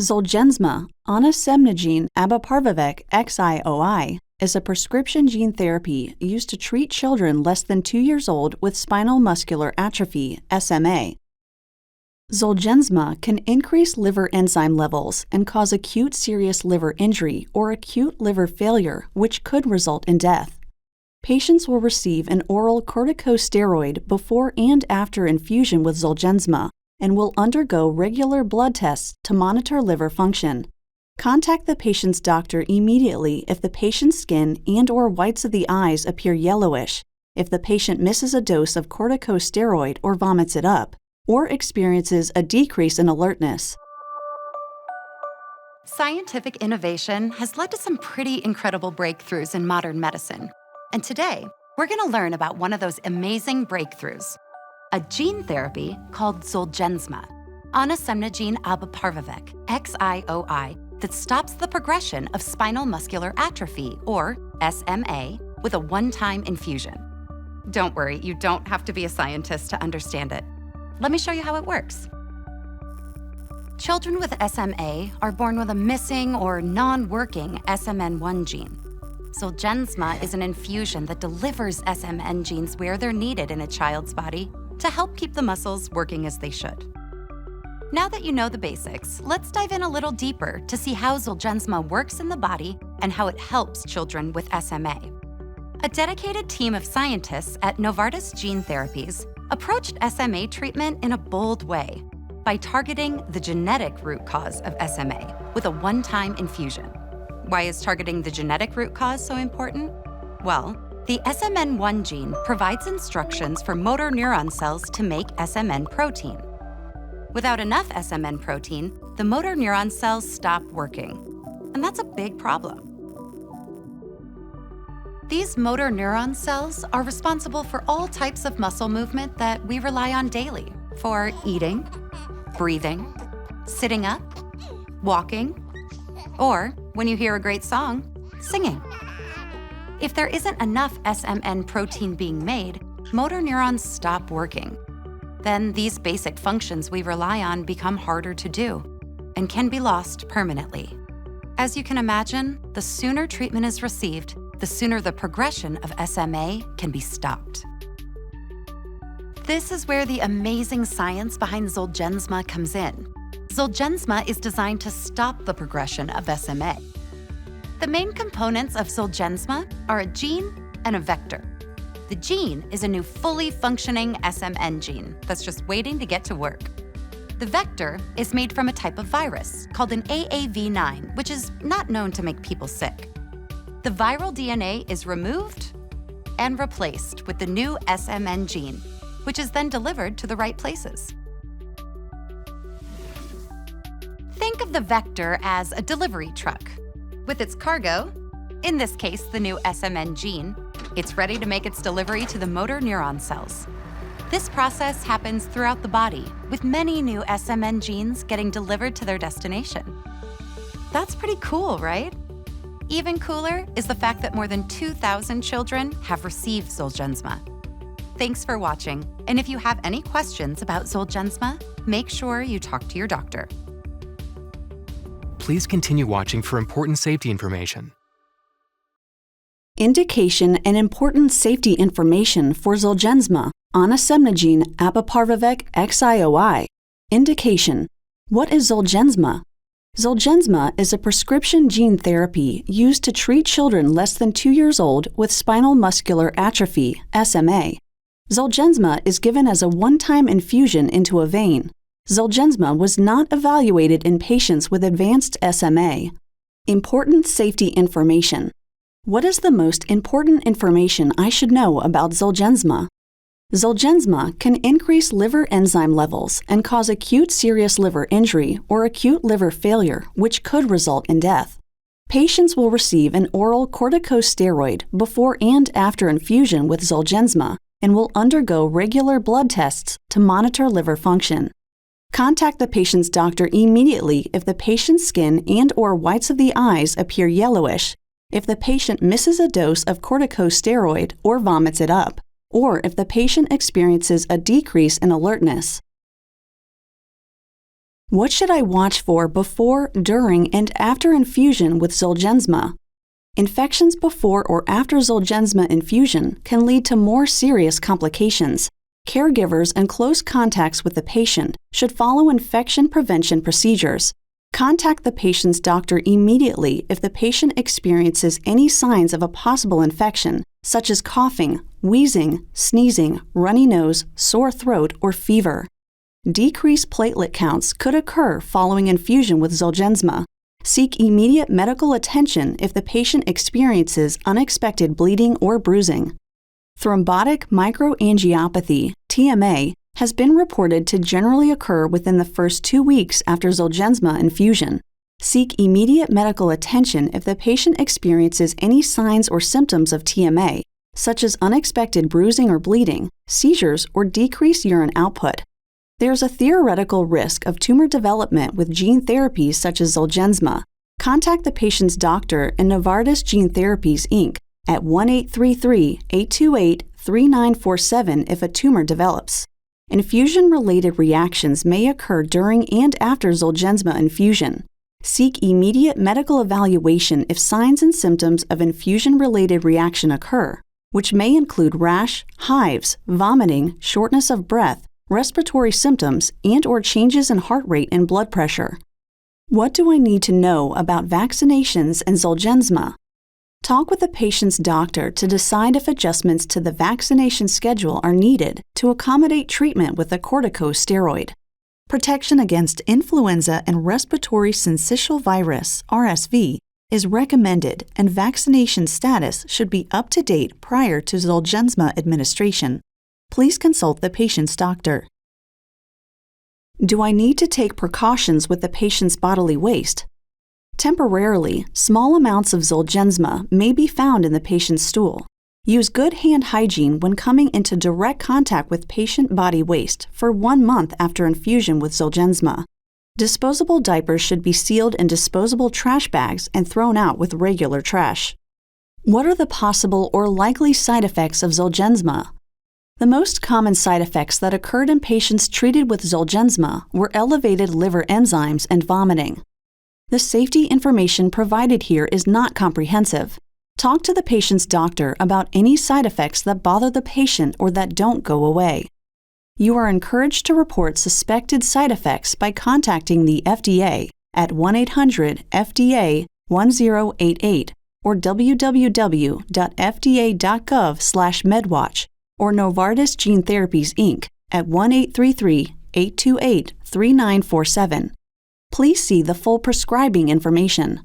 ZOLGENSMA, onasemnogene abeparvovec-xioi, is a prescription gene therapy used to treat children less than 2 years old with spinal muscular atrophy, SMA. ZOLGENSMA can increase liver enzyme levels and cause acute serious liver injury or acute liver failure, which could result in death. Patients will receive an oral corticosteroid before and after infusion with ZOLGENSMA and will undergo regular blood tests to monitor liver function. Contact the patient's doctor immediately if the patient's skin and/or whites of the eyes appear yellowish, if the patient misses a dose of corticosteroid or vomits it up, or experiences a decrease in alertness. Scientific innovation has led to some pretty incredible breakthroughs in modern medicine. And today, we're going to learn about one of those amazing breakthroughs, a gene therapy called ZOLGENSMA, onasemnogene abeparvovec-xioi, that stops the progression of spinal muscular atrophy, or SMA, with a one-time infusion. Don't worry, you don't have to be a scientist to understand it. Let me show you how it works. Children with SMA are born with a missing or non-working SMN1 gene. ZOLGENSMA is an infusion that delivers SMN genes where they're needed in a child's body to help keep the muscles working as they should. Now that you know the basics, let's dive in a little deeper to see how ZOLGENSMA works in the body and how it helps children with SMA. A dedicated team of scientists at Novartis Gene Therapies approached SMA treatment in a bold way by targeting the genetic root cause of SMA with a one-time infusion. Why is targeting the genetic root cause so important? Well, the SMN1 gene provides instructions for motor neuron cells to make SMN protein. Without enough SMN protein, the motor neuron cells stop working, and that's a big problem. These motor neuron cells are responsible for all types of muscle movement that we rely on daily for eating, breathing, sitting up, walking, or, when you hear a great song, singing. If there isn't enough SMN protein being made, motor neurons stop working. Then these basic functions we rely on become harder to do and can be lost permanently. As you can imagine, the sooner treatment is received, the sooner the progression of SMA can be stopped. This is where the amazing science behind ZOLGENSMA comes in. ZOLGENSMA is designed to stop the progression of SMA. The main components of ZOLGENSMA are a gene and a vector. The gene is a new fully functioning SMN gene that's just waiting to get to work. The vector is made from a type of virus called an AAV9, which is not known to make people sick. The viral DNA is removed and replaced with the new SMN gene, which is then delivered to the right places. Think of the vector as a delivery truck. With its cargo, in this case the new SMN gene, it's ready to make its delivery to the motor neuron cells. This process happens throughout the body, with many new SMN genes getting delivered to their destination. That's pretty cool, right? Even cooler is the fact that more than 2,000 children have received ZOLGENSMA. Thanks for watching, and if you have any questions about ZOLGENSMA, make sure you talk to your doctor. Please continue watching for important safety information. Indication and important safety information for ZOLGENSMA, onasemnogene abeparvovec-xioi. Indication. What is ZOLGENSMA? ZOLGENSMA is a prescription gene therapy used to treat children less than 2 years old with spinal muscular atrophy, SMA. ZOLGENSMA is given as a one-time infusion into a vein. ZOLGENSMA was not evaluated in patients with advanced SMA. Important safety information. What is the most important information I should know about ZOLGENSMA? ZOLGENSMA can increase liver enzyme levels and cause acute serious liver injury or acute liver failure, which could result in death. Patients will receive an oral corticosteroid before and after infusion with ZOLGENSMA and will undergo regular blood tests to monitor liver function. Contact the patient's doctor immediately if the patient's skin and/or whites of the eyes appear yellowish, if the patient misses a dose of corticosteroid or vomits it up, or if the patient experiences a decrease in alertness. What should I watch for before, during, and after infusion with Zolgensma? Infections before or after Zolgensma infusion can lead to more serious complications. Caregivers and close contacts with the patient should follow infection prevention procedures. Contact the patient's doctor immediately if the patient experiences any signs of a possible infection, such as coughing, wheezing, sneezing, runny nose, sore throat, or fever. Decreased platelet counts could occur following infusion with Zolgensma. Seek immediate medical attention if the patient experiences unexpected bleeding or bruising. Thrombotic microangiopathy, TMA, has been reported to generally occur within the first 2 weeks after Zolgensma infusion. Seek immediate medical attention if the patient experiences any signs or symptoms of TMA, such as unexpected bruising or bleeding, seizures, or decreased urine output. There's a theoretical risk of tumor development with gene therapies such as Zolgensma. Contact the patient's doctor and Novartis Gene Therapies, Inc. at 1-833-828-3947 if a tumor develops. Infusion-related reactions may occur during and after Zolgensma infusion. Seek immediate medical evaluation if signs and symptoms of infusion-related reaction occur, which may include rash, hives, vomiting, shortness of breath, respiratory symptoms, and/or changes in heart rate and blood pressure. What do I need to know about vaccinations and Zolgensma? Talk with the patient's doctor to decide if adjustments to the vaccination schedule are needed to accommodate treatment with a corticosteroid. Protection against influenza and respiratory syncytial virus, RSV, is recommended, and vaccination status should be up to date prior to Zolgensma administration. Please consult the patient's doctor. Do I need to take precautions with the patient's bodily waste? Temporarily, small amounts of Zolgensma may be found in the patient's stool. Use good hand hygiene when coming into direct contact with patient body waste for 1 month after infusion with Zolgensma. Disposable diapers should be sealed in disposable trash bags and thrown out with regular trash. What are the possible or likely side effects of Zolgensma? The most common side effects that occurred in patients treated with Zolgensma were elevated liver enzymes and vomiting. The safety information provided here is not comprehensive. Talk to the patient's doctor about any side effects that bother the patient or that don't go away. You are encouraged to report suspected side effects by contacting the FDA at 1-800-FDA-1088 or www.fda.gov/medwatch or Novartis Gene Therapies, Inc. at 1-833-828-3947. Please see the full prescribing information.